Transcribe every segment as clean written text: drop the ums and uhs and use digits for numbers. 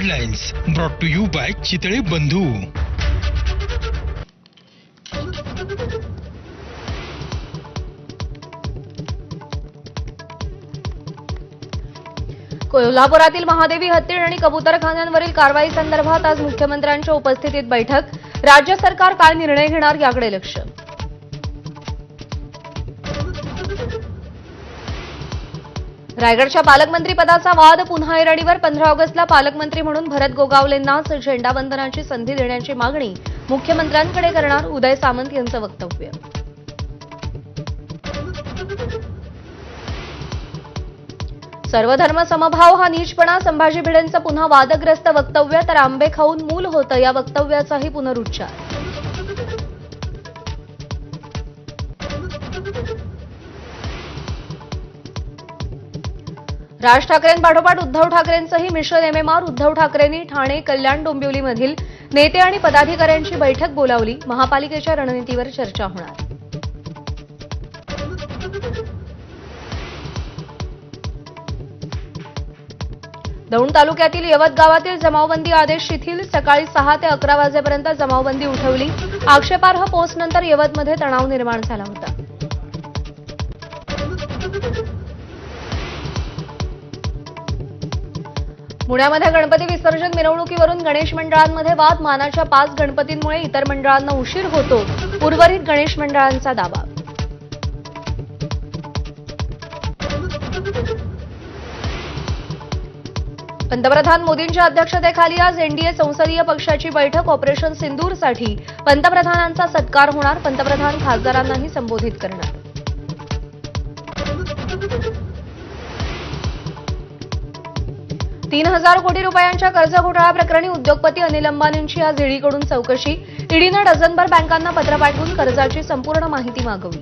Headlines brought to you by Chitale Bandhu. कोल्हापुरातील महादेवी हत्ती आणि कबूतरखान्यांवरील कारवाई संदर्भात आज मुख्यमंत्र्यांच्या उपस्थितीत बैठक. राज्य सरकार काय निर्णय घेणार याकडे लक्ष. रायगडच्या पालकमंत्री पदाचा वाद पुन्हा ऐरणीवर. 15 ऑगस्टला पालकमंत्री म्हणून भरत गोगावलेंनाच झेंडावंदनाची संधी देण्याची मागणी मुख्यमंत्र्यांकडे करणार. उदय सामंत यांचं वक्तव्य. सर्वधर्म समभाव हा नीचपणा. संभाजी भिडेंचं पुन्हा वादग्रस्त वक्तव्य. तर आंबे खाऊन मूल होतं या वक्तव्याचाही पुनरुच्चार. राज ठाकरेंपाठोपाठ उद्धव ठाकरेंचंही मिशन एमएमआर. उद्धव ठाकरेंनी ठाणे, कल्याण, डोंबिवलीमधील नेते आणि पदाधिकाऱ्यांची बैठक बोलावली. महापालिकेच्या रणनीतीवर चर्चा होणार. दौंड तालुक्यातील यवत गावातील जमावबंदी आदेश शिथिल. सकाळी 6 ते 11 वाजेपर्यंत जमावबंदी उठवली. आक्षेपार्ह पोस्टनंतर यवतमध्ये तणाव निर्माण झाला होता. पुण्यामध्ये गणपती विसर्जन मिरवणुकीवरून गणेश मंडळांमध्ये वाद. मानाच्या 5 गणपतींमुळे इतर मंडळांना उशीर होतो, उर्वरित गणेश मंडळांचा दावा. पंतप्रधान मोदींच्या अध्यक्षतेखाली आज एनडीए संसदीय पक्षाची बैठक. ऑपरेशन सिंदूरसाठी पंतप्रधानांचा सत्कार होणार. पंतप्रधान खासदारांनाही संबोधित करणार. ₹3,000 कोटी रुपयांच्या कर्ज घोटाळा प्रकरणी उद्योगपती अनिल अंबानींची आज ईडीकडून चौकशी. ईडीनं डझनभर बँकांना पत्र पाठवून कर्जाची संपूर्ण माहिती मागवली.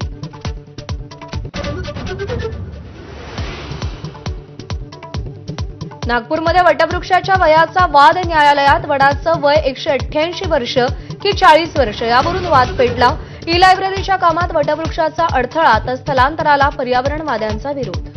नागपूरमध्ये वटवृक्षाच्या वयाचा वाद न्यायालयात. वडाचं वय 188 वर्ष की 40 वर्ष यावरून वाद पेटला. ई लायब्ररीच्या कामात वटवृक्षाचा अडथळा तर स्थलांतराला पर्यावरणवाद्यांचा विरोध.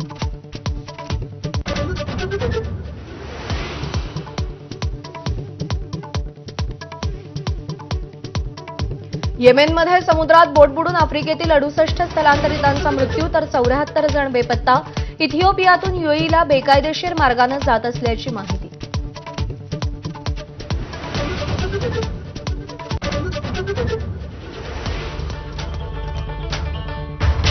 येमेनमध्ये समुद्रात बोट बुडून आफ्रिकेतील 68 स्थलांतरितांचा मृत्यू तर 74 जण बेपत्ता. इथिओपियातून यूएईला बेकायदेशीर मार्गाने जात असल्याची माहिती.